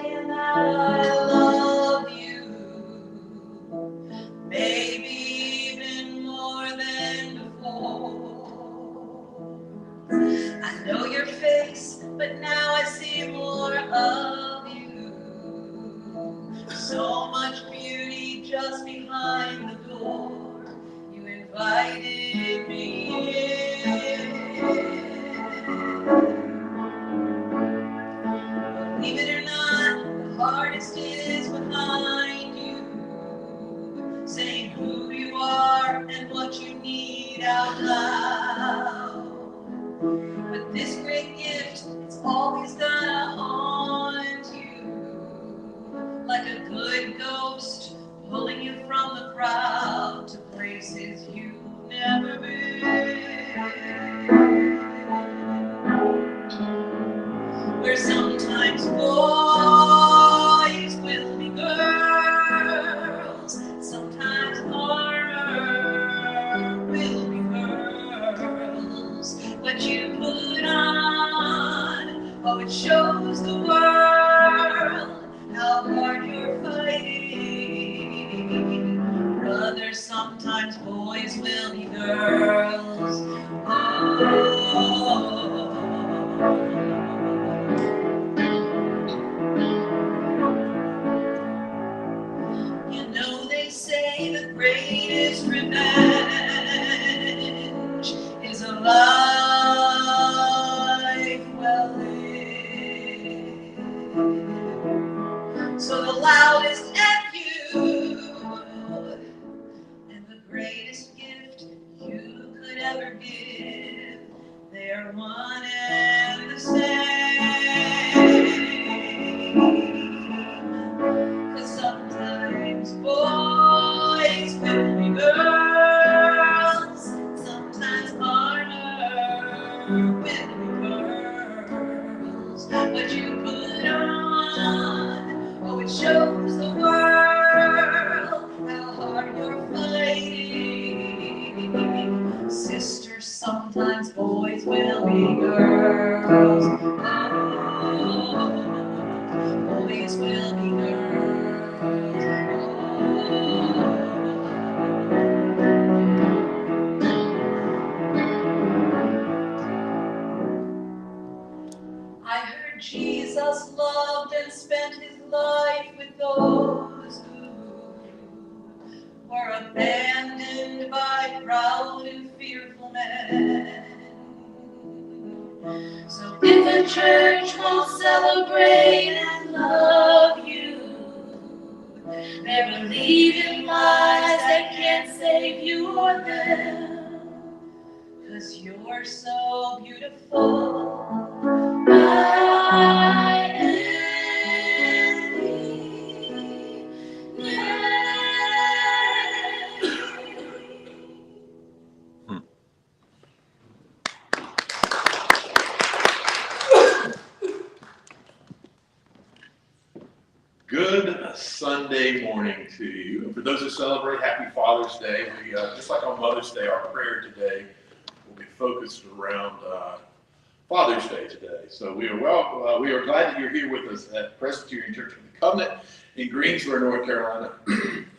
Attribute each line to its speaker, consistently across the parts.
Speaker 1: saying that I love you, maybe even more than before. I know your face, but now I see more of you. So much beauty just behind the door. You invited me in. Believe it or not, the hardest is behind you, saying who you are and what you need out loud. But this great gift, it's always gonna haunt you, like a good ghost pulling you from the crowd to places you've never been. Where sometimes boys will be girls, sometimes armor will be pearls. What you put on, oh, it shows the world how hard you're fighting. Brothers, sometimes boys will be girls. Oh. You know they say the greatest revenge is a life well lived. So the loudest F you and the greatest gift you could ever give, they're one and the same. 'Cause sometimes boys will be girls, sometimes armor will be pearls. What you put on, oh, it shows the world how hard you're fighting. Sisters, sometimes boys will be girls. Oh, boys will be girls. I heard Jesus loved and spent his life with those who were abandoned by proud and fearful men. So if a church won't celebrate and love you, they're believing lies that can't save you or them. 'Cause you're so beautiful, my enemy.
Speaker 2: Good Sunday morning to you. And for those who celebrate, happy Father's Day. We, just like on Mother's Day, our prayer today will be focused around Father's Day today. So we are glad that you're here with us at Presbyterian Church of the Covenant in Greensboro, North Carolina.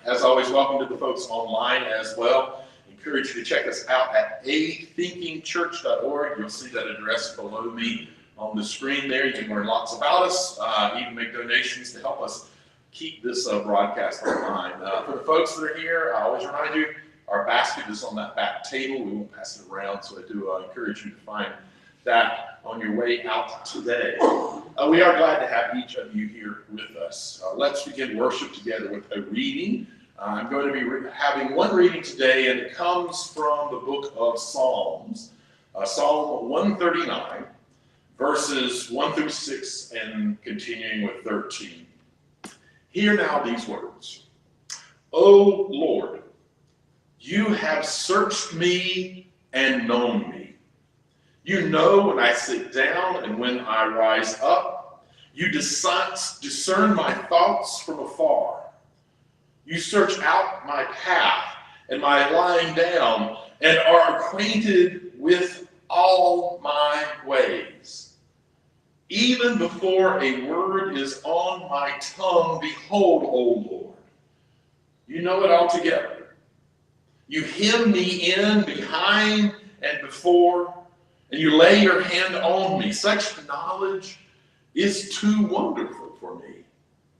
Speaker 2: As always, welcome to the folks online as well. Encourage you to check us out at athinkingchurch.org. You'll see that address below me on the screen there. You can learn lots about us, even make donations to help us keep this broadcast online. For the folks that are here, I always remind you, our basket is on that back table. We won't pass it around, so I do encourage you to find that on your way out today. We are glad to have each of you here with us. Let's begin worship together with a reading. I'm going to be having one reading today, and it comes from the book of Psalms, Psalm 139. Verses 1 through 6 and continuing with 13. Hear now these words. O Lord, you have searched me and known me. You know when I sit down and when I rise up. You discern my thoughts from afar. You search out my path and my lying down and are acquainted with all my ways. Even before a word is on my tongue, behold, O Lord, you know it altogether. You hem me in behind and before, and you lay your hand on me. Such knowledge is too wonderful for me.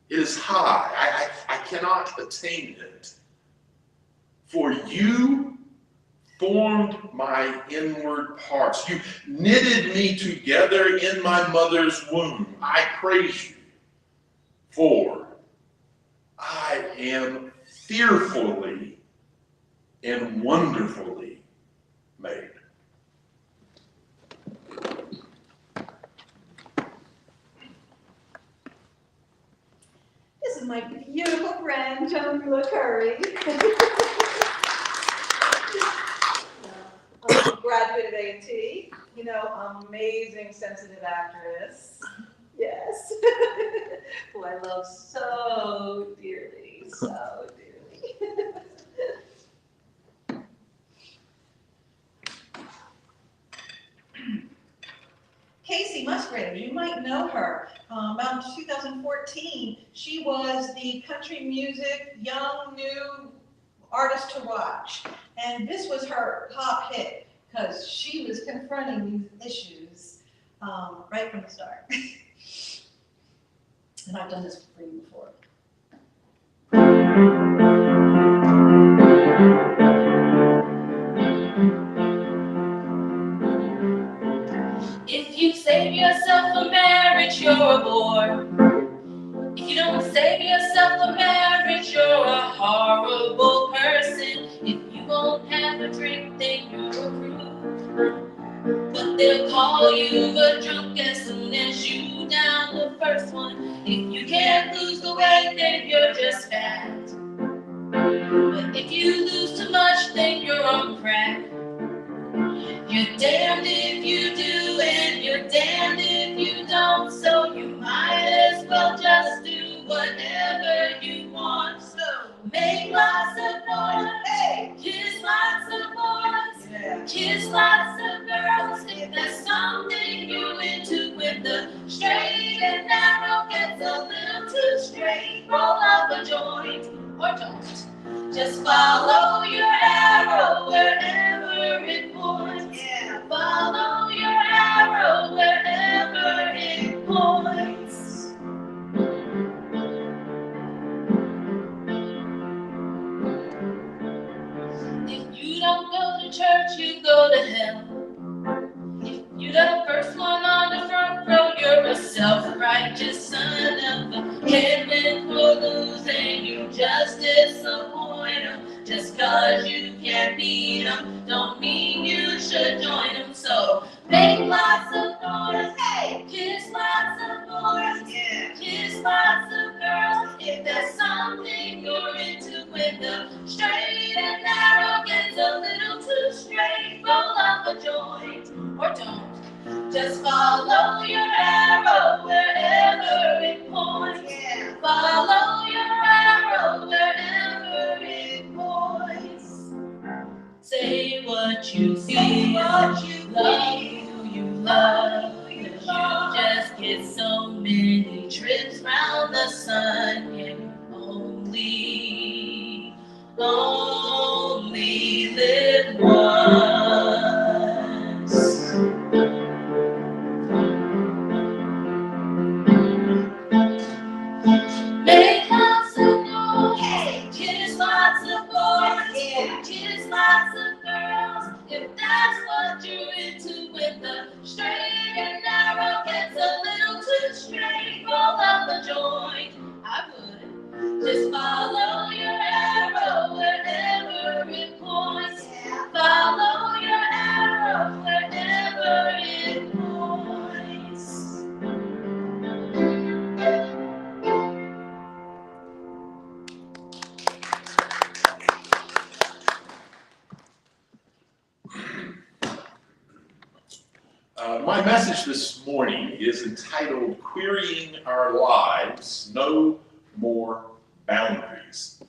Speaker 2: It is high. I cannot attain it. For you formed my inward parts. You knitted me together in my mother's womb. I praise you, for I am fearfully and wonderfully made.
Speaker 1: This is my beautiful friend, Jamila Curry. I'm a graduate of A&T, amazing, sensitive actress. Yes. Who I love so dearly, so dearly. Casey Musgrave, you might know her. Around 2014, she was the country music young new artist to watch. And this was her top hit because she was confronting these issues right from the start. And I've done this for you before.
Speaker 3: If you save yourself for marriage, you're a bore. If you don't save yourself for marriage, you're a horrible person. If you won't have a drink, then you're a prude. But they'll call you a drunk as soon as you down the first one. If you can't lose the weight, then you're just fat. But if you lose too much, then you're on crack. You're damned if you do and you're damned if you don't. So you might as well just do whatever you want. So make lots of noise, hey, kiss lots of boys, yeah, kiss lots of girls. If there's something you're into, when the straight and narrow gets a little too straight, roll up a joint or don't. Just follow your arrow wherever it points. Yeah. Follow your arrow wherever it points. If you don't go to church, you go to hell. If you're the first one on the front row, you're a self-righteous son of a heaven for losing. You just disappoint them. Just cause you can't beat them, don't mean you should join them. So make lots of noise, hey, kiss lots of boys, yeah, kiss lots of girls. If there's something you're into, when the straight and narrow gets a little too straight, roll up a joint or don't. Just follow your arrow wherever it points. Yeah. Follow your arrow wherever it points. Say what you feel, love who you love. You just get so many trips round the sun, and you only live once. Make lots of noise, hey, kiss lots of boys, yeah, kiss lots of girls. If that's what you're into, when the straight and narrow gets a little too straight, roll up a joint. I would. Just follow your arrow wherever it points. Yeah. Follow your arrow wherever it points.
Speaker 2: My message this morning is entitled, Queerying Our Lives, No More Boundaries.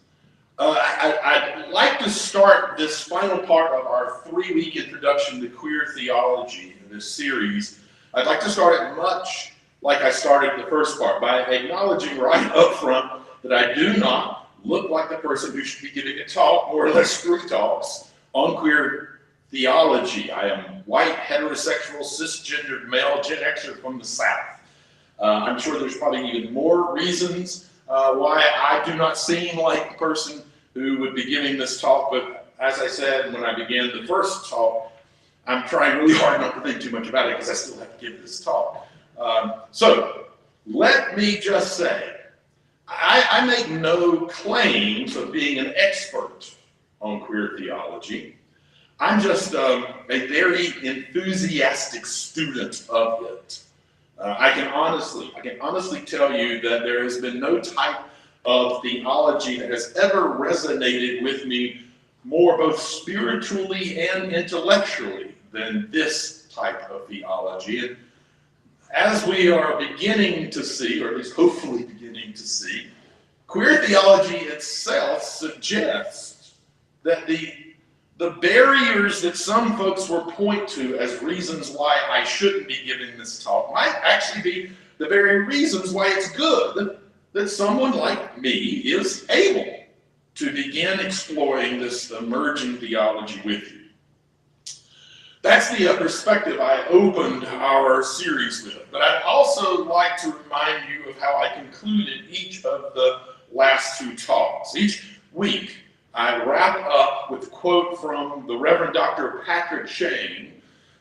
Speaker 2: I'd like to start this final part of our 3-week introduction to queer theology in this series. I'd like to start it much like I started the first part, by acknowledging right up front that I do not look like the person who should be giving a talk, more or less 3 talks, on queer theology. I am white, heterosexual, cisgendered male, Gen Xer from the South. I'm sure there's probably even more reasons why I do not seem like the person who would be giving this talk, but as I said when I began the first talk, I'm trying really hard not to think too much about it because I still have to give this talk. So let me just say, I make no claims of being an expert on queer theology. I'm just a very enthusiastic student of it. I can honestly tell you that there has been no type of theology that has ever resonated with me more both spiritually and intellectually than this type of theology. And as we are beginning to see, or at least hopefully beginning to see, queer theology itself suggests that the barriers that some folks will point to as reasons why I shouldn't be giving this talk might actually be the very reasons why it's good that someone like me is able to begin exploring this emerging theology with you. That's the perspective I opened our series with. But I'd also like to remind you of how I concluded each of the last 2 talks. Each week, I wrap up with a quote from the Reverend Dr. Patrick Shane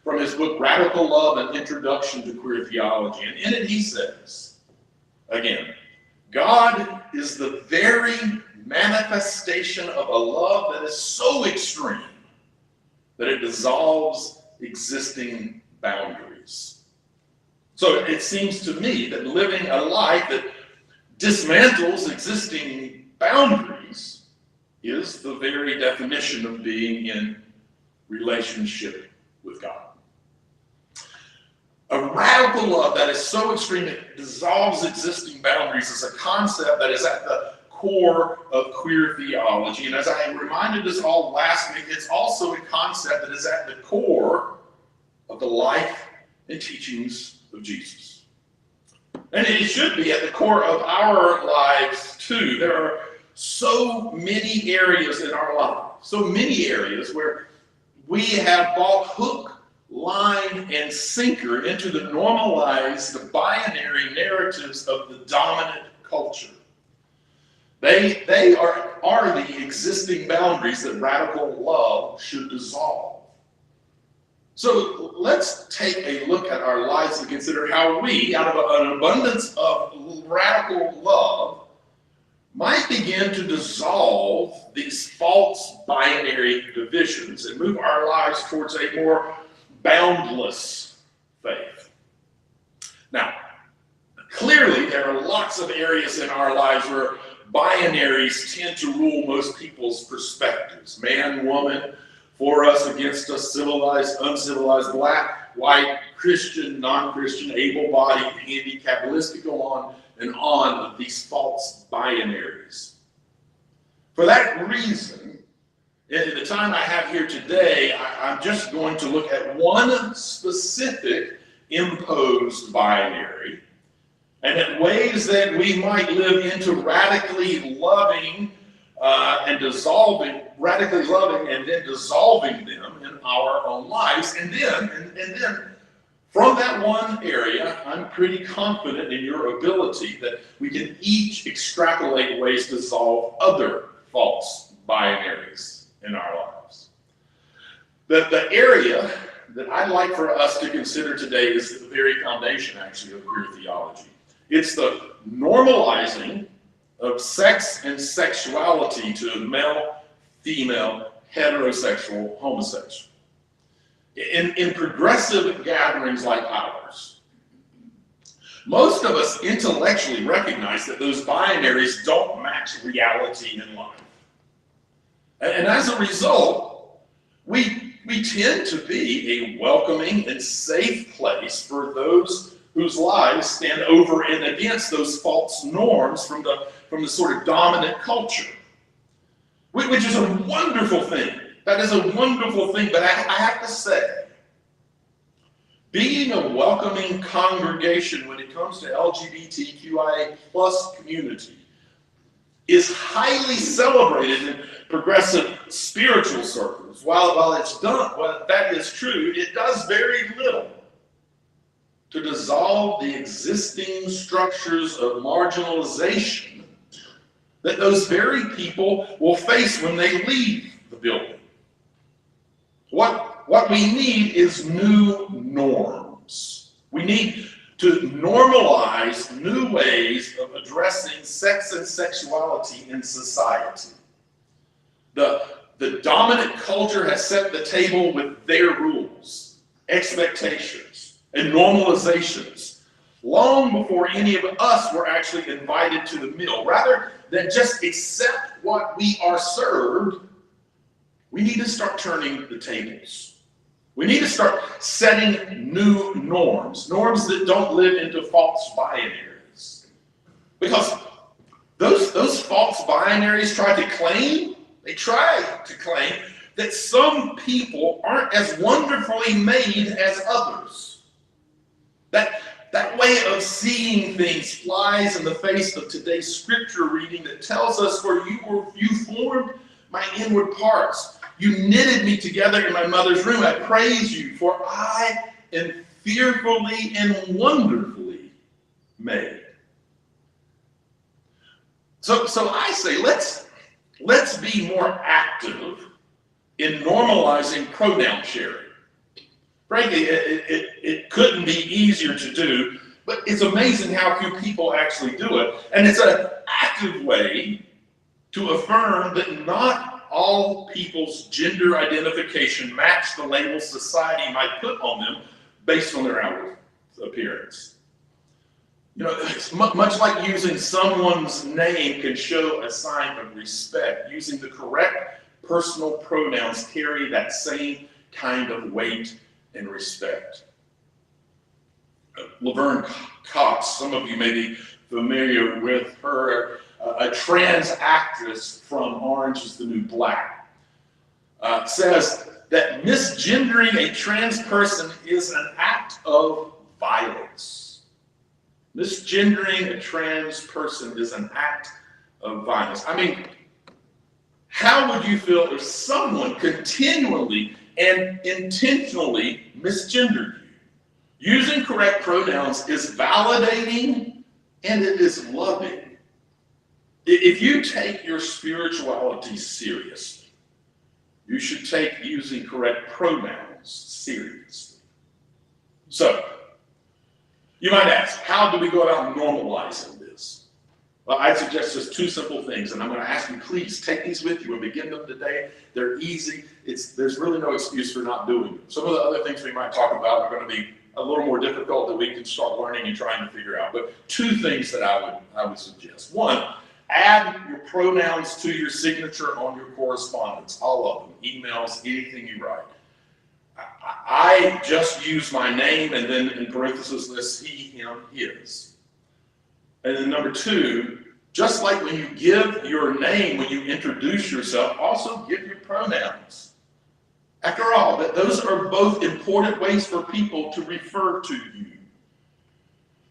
Speaker 2: from his book, Radical Love, An Introduction to Queer Theology. And in it he says, again, God is the very manifestation of a love that is so extreme that it dissolves existing boundaries. So it seems to me that living a life that dismantles existing boundaries is the very definition of being in relationship with God. A radical love that is so extreme it dissolves existing boundaries is a concept that is at the core of queer theology. And as I reminded us all last week, it's also a concept that is at the core of the life and teachings of Jesus. And it should be at the core of our lives too. There are so many areas in our lives, so many areas where we have bought hook, line, and sinker into the normalized binary narratives of the dominant culture. They are the existing boundaries that radical love should dissolve. So let's take a look at our lives and consider how we, out of an abundance of radical love, might begin to dissolve these false binary divisions and move our lives towards a more boundless faith. Now, clearly there are lots of areas in our lives where binaries tend to rule most people's perspectives. Man, woman, for us, against us, civilized, uncivilized, black, white, Christian, non-Christian, able-bodied, handicapped. List could go on and on of these false binaries. For that reason, in the time I have here today, I'm just going to look at one specific imposed binary and at ways that we might live into radically loving and then dissolving them in our own lives. And then from that one area, I'm pretty confident in your ability that we can each extrapolate ways to dissolve other false binaries in our lives. The area that I'd like for us to consider today is the very foundation, actually, of queer theology. It's the normalizing of sex and sexuality to male, female, heterosexual, homosexual. In progressive gatherings like ours, most of us intellectually recognize that those binaries don't match reality in life. And as a result, we tend to be a welcoming and safe place for those whose lives stand over and against those false norms from the sort of dominant culture, which is a wonderful thing. That is a wonderful thing, but I have to say, being a welcoming congregation when it comes to LGBTQIA plus community is highly celebrated in progressive spiritual circles. While that is true, it does very little to dissolve the existing structures of marginalization that those very people will face when they leave the building. What we need is new norms. We need to normalize new ways of addressing sex and sexuality in society. The dominant culture has set the table with their rules, expectations, and normalizations long before any of us were actually invited to the meal. Rather than just accept what we are served, we need to start turning the tables. We need to start setting new norms that don't live into false binaries. Because those false binaries try to claim that some people aren't as wonderfully made as others. That way of seeing things flies in the face of today's scripture reading that tells us, "For you formed my inward parts. You knitted me together in my mother's womb. I praise you, for I am fearfully and wonderfully made." So I say, let's be more active in normalizing pronoun sharing. Frankly, it couldn't be easier to do, but it's amazing how few people actually do it. And it's an active way to affirm that not all people's gender identification match the label society might put on them based on their outward appearance. It's much like using someone's name can show a sign of respect. Using the correct personal pronouns carry that same kind of weight and respect. Laverne Cox, some of you may be familiar with her, a trans actress from Orange is the New Black, says that misgendering a trans person is an act of violence. Misgendering a trans person is an act of violence. I mean, how would you feel if someone continually and intentionally misgendered you? Using correct pronouns is validating and it is loving. If you take your spirituality seriously, you should take using correct pronouns seriously. So, you might ask, how do we go about normalizing this? Well, I'd suggest just two simple things, and I'm going to ask you, please take these with you and begin them today. They're easy. There's really no excuse for not doing them. Some of the other things we might talk about are going to be a little more difficult that we can start learning and trying to figure out. But two things that I would suggest. One, add your pronouns to your signature on your correspondence, all of them, emails, anything you write. I just use my name and then in parentheses list he, him, his. And then number two, just like when you give your name, when you introduce yourself, also give your pronouns. After all, those are both important ways for people to refer to you.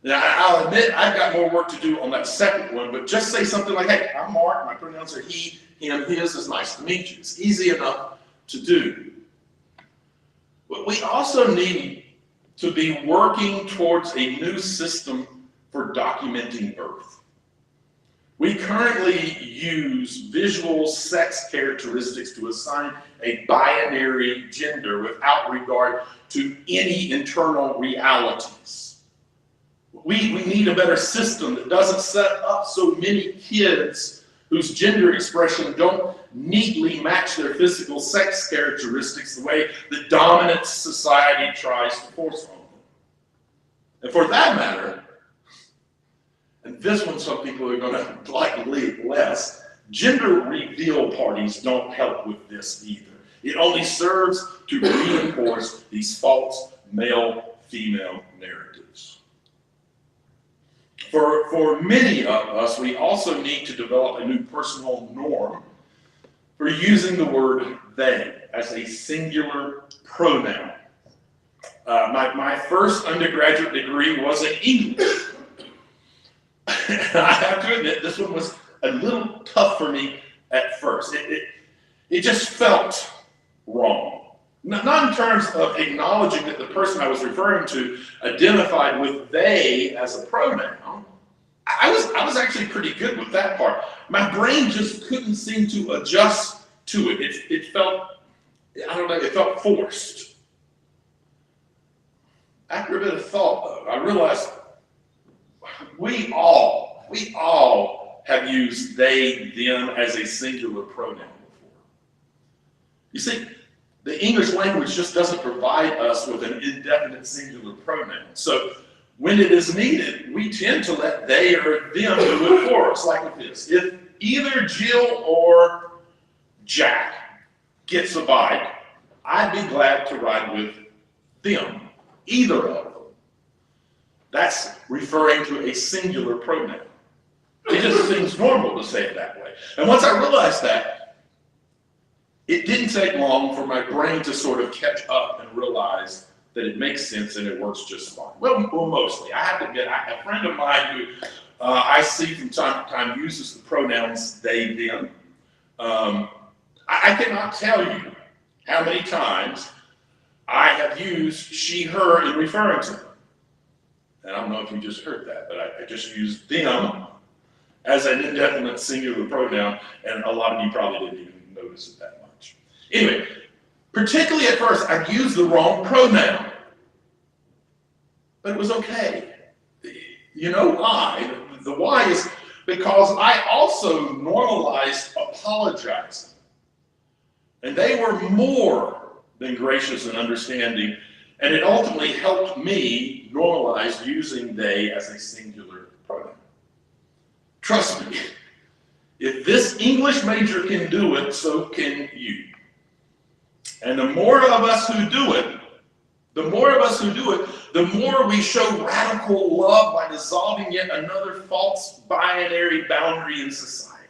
Speaker 2: Now, I'll admit I've got more work to do on that second one, but just say something like, "Hey, I'm Mark, my pronouns are he, him, his, it's nice to meet you." It's easy enough to do. But we also need to be working towards a new system for documenting birth. We currently use visual sex characteristics to assign a binary gender without regard to any internal realities. We need a better system that doesn't set up so many kids whose gender expression don't neatly match their physical sex characteristics the way the dominant society tries to force on them. And for that matter, and this one some people are going to like less, gender reveal parties don't help with this either. It only serves to reinforce these false male-female narratives. For many of us, we also need to develop a new personal norm for using the word they as a singular pronoun. My first undergraduate degree was in English. And I have to admit, this one was a little tough for me at first. It just felt wrong. Not in terms of acknowledging that the person I was referring to identified with they as a pronoun. I was actually pretty good with that part. My brain just couldn't seem to adjust to it. It felt, I don't know, it felt forced. After a bit of thought, though, I realized we all have used they, them as a singular pronoun before. You see, the English language just doesn't provide us with an indefinite singular pronoun. So when it is needed, we tend to let they or them do it for us, like with this. If either Jill or Jack gets a bike, I'd be glad to ride with them, either of them. That's referring to a singular pronoun. It just seems normal to say it that way. And once I realized that, it didn't take long for my brain to sort of catch up and realize that it makes sense and it works just fine. Well, mostly. I have to admit, a friend of mine who I see from time to time uses the pronouns they, them. I cannot tell you how many times I have used she, her in referring to them. And I don't know if you just heard that, but I just used them as an indefinite singular pronoun, and a lot of you probably didn't even notice it that much. Anyway, particularly at first, I used the wrong pronoun, but it was okay. You know why? The why is because I also normalized apologizing, and they were more than gracious and understanding, and it ultimately helped me normalize using they as a singular pronoun. Trust me, if this English major can do it, so can you. And the more of us who do it, the more we show radical love by dissolving yet another false binary boundary in society.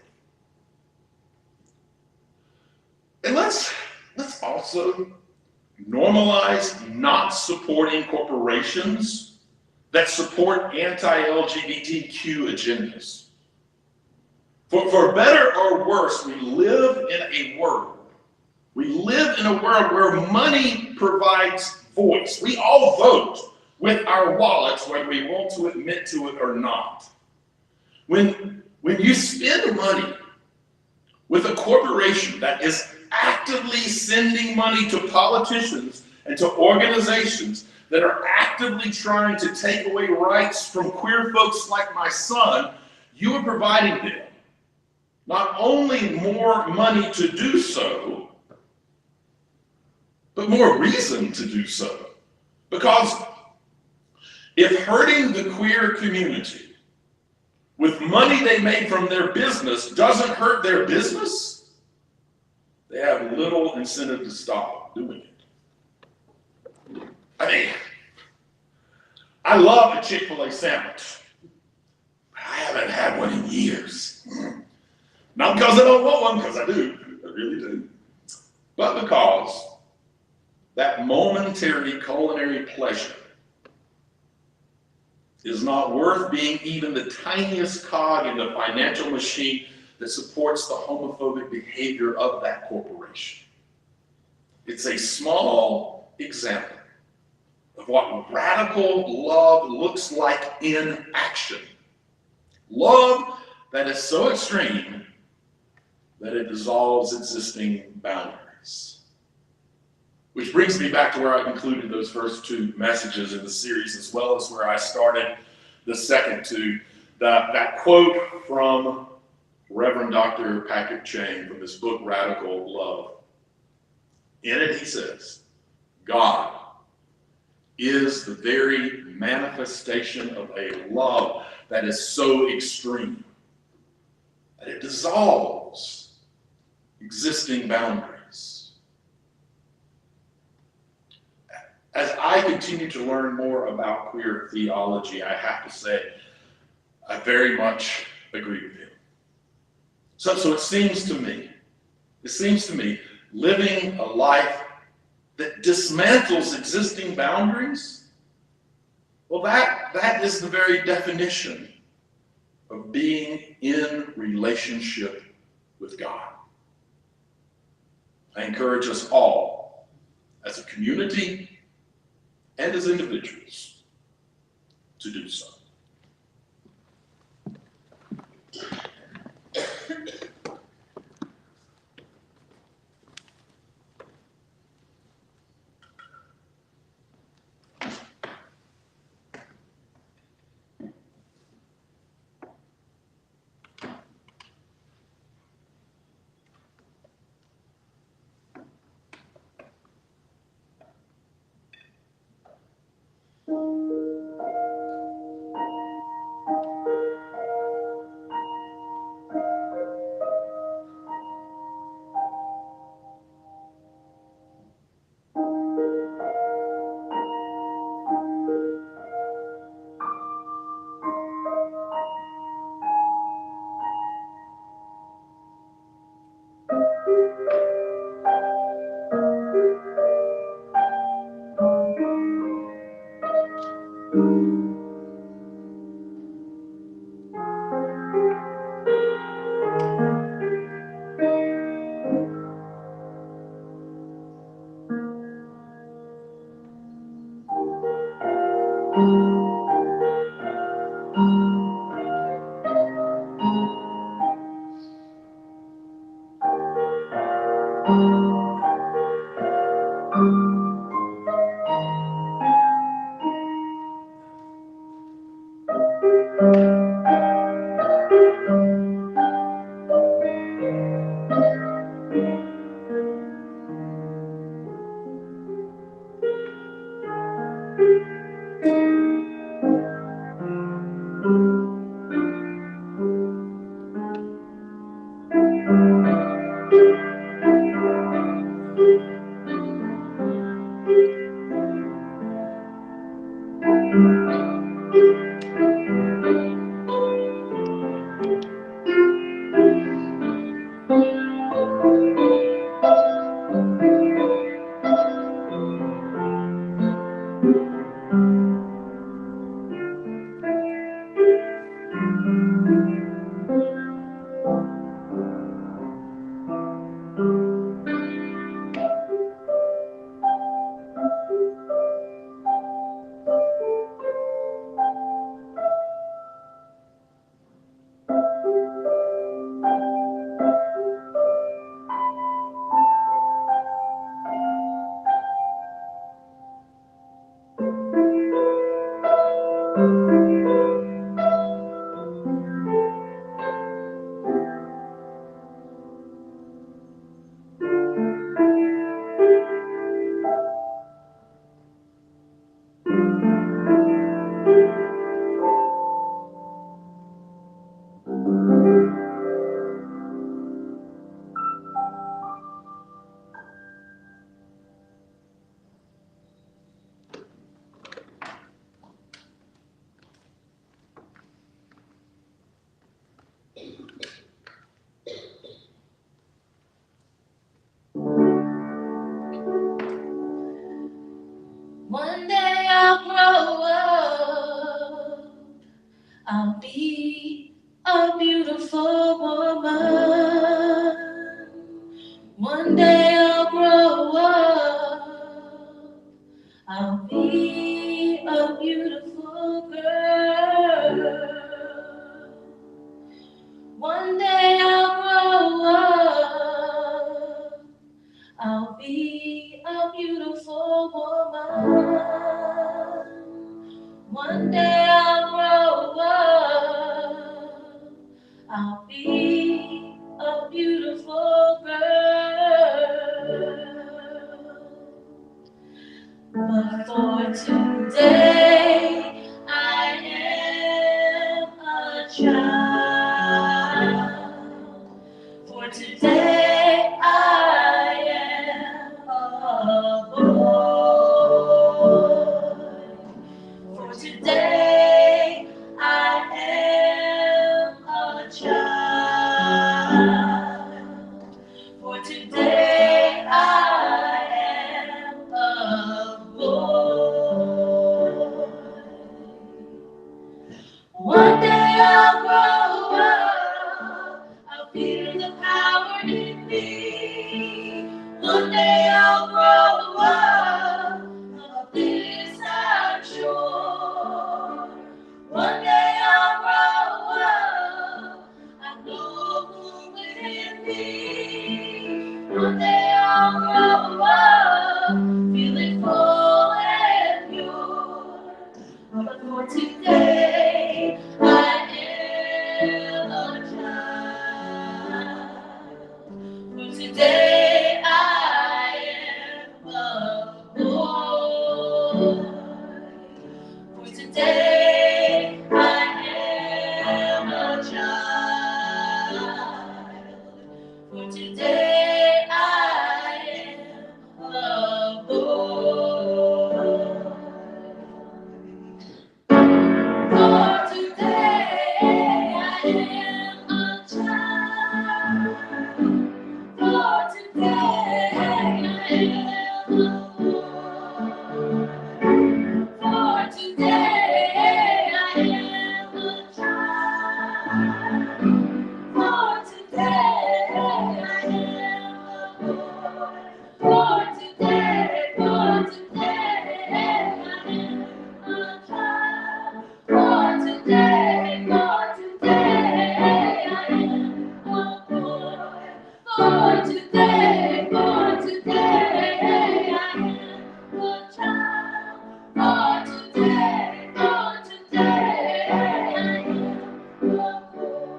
Speaker 2: And let's also normalize not supporting corporations that support anti-LGBTQ agendas. For better or worse, we live in a world where money provides voice. We all vote with our wallets, whether we want to admit to it or not. When you spend money with a corporation that is actively sending money to politicians and to organizations that are actively trying to take away rights from queer folks like my son, you are providing them not only more money to do so, but more reason to do so. Because if hurting the queer community with money they made from their business doesn't hurt their business, they have little incentive to stop doing it. I mean, I love a Chick-fil-A sandwich. I haven't had one in years. Not because I don't want one, because I do. I really do. But because that momentary culinary pleasure is not worth being even the tiniest cog in the financial machine that supports the homophobic behavior of that corporation. It's a small example of what radical love looks like in action. Love that is so extreme that it dissolves existing boundaries. Which brings me back to where I concluded those first two messages in the series, as well as where I started the second two. That quote from Reverend Dr. Patrick Chang from his book, Radical Love. In it, he says, God is the very manifestation of a love that is so extreme that it dissolves existing boundaries. As I continue to learn more about queer theology, I have to say, I very much agree with him. So it seems to me, living a life that dismantles existing boundaries, well, that is the very definition of being in relationship with God. I encourage us all, as a community and as individuals, to do so.
Speaker 3: One day I'll grow up, I'll be a beautiful woman. One day I'll grow up, I'll be a beautiful girl. One day I'll grow up, I'll be a beautiful woman. One day I'll grow up, I'll be a beautiful girl. But for today, I am a child. For today, I am a boy. For today, I am a child. For today, I am a feel the power in me. One day I'll grow up, of this I'm sure. One day I'll grow up, I know who within me. One day I'll grow up, feeling full and pure. But for today, I am a child. For today, I am a boy. For today, I am a child. For today, I am a boy. For today, I am a child. For today, I am a boy. For today, I am a child. For today, I am a boy. For today, I am a child. For today, I am a boy. For today, I am a child. For today, I am a boy.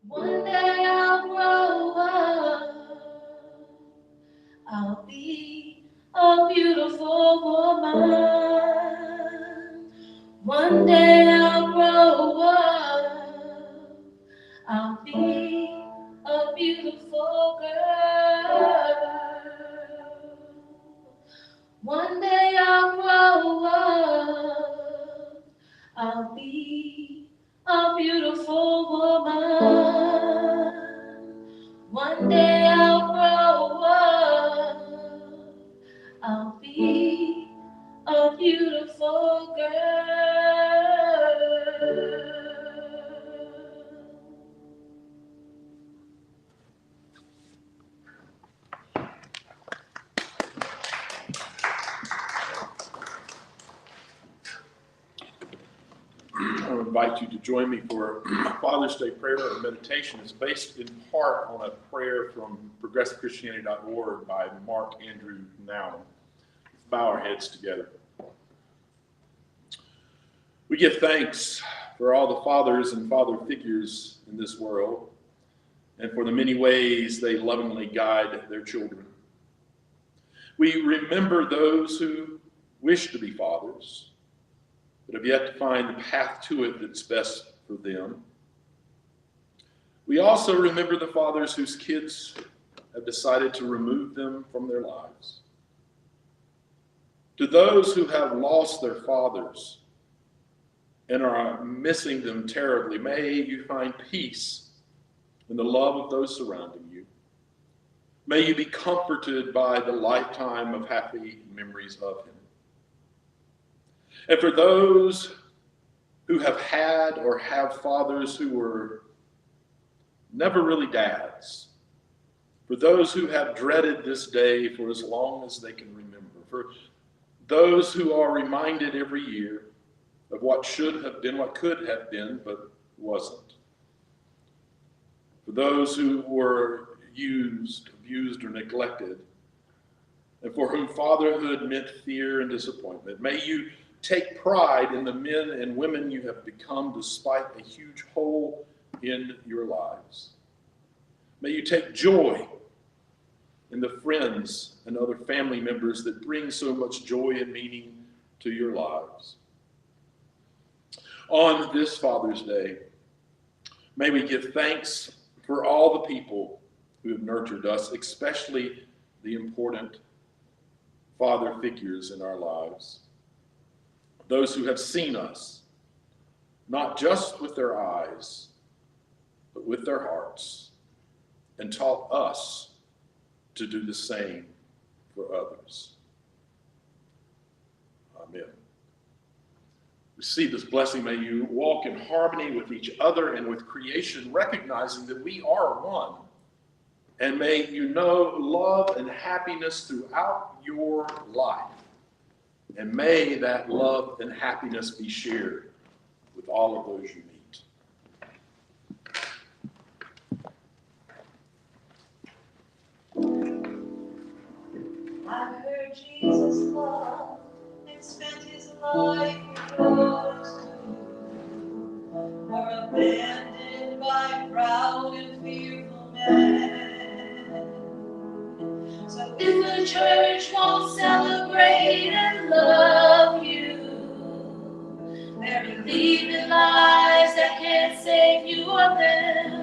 Speaker 3: One day I'll grow up, I'll be a beautiful woman. One day I'll grow up, I'll be a beautiful girl. One day I'll grow up, I'll be a beautiful woman. One day I'll grow up, I'll be a beautiful girl.
Speaker 2: I invite you to join me for Father's Day prayer or meditation. It's based in part on a prayer from progressivechristianity.org by Mark Andrew Nouwen. Let's bow our heads together. We give thanks for all the fathers and father figures in this world and for the many ways they lovingly guide their children. We remember those who wish to be fathers, but have yet to find the path to it that's best for them. We also remember the fathers whose kids have decided to remove them from their lives. To those who have lost their fathers and are missing them terribly, may you find peace in the love of those surrounding you. May you be comforted by the lifetime of happy memories of him. And for those who have had or have fathers who were never really dads, for those who have dreaded this day for as long as they can remember, for those who are reminded every year of what should have been, what could have been, but wasn't, for those who were used, abused, or neglected, and for whom fatherhood meant fear and disappointment, may you take pride in the men and women you have become despite a huge hole in your lives. May you take joy in the friends and other family members that bring so much joy and meaning to your lives. On this Father's Day, may we give thanks for all the people who have nurtured us, especially the important father figures in our lives. Those who have seen us, not just with their eyes, but with their hearts, and taught us to do the same for others. Amen. receive this blessing. May you walk in harmony with each other and with creation, recognizing that we are one. And may you know love and happiness throughout your life. And may that love and happiness be shared with all of those you meet.
Speaker 1: I heard Jesus loved and spent his life for those who were abandoned by proud and fearful men. So
Speaker 3: If the church won't celebrate and love you, they're believing lies that can't save you or them.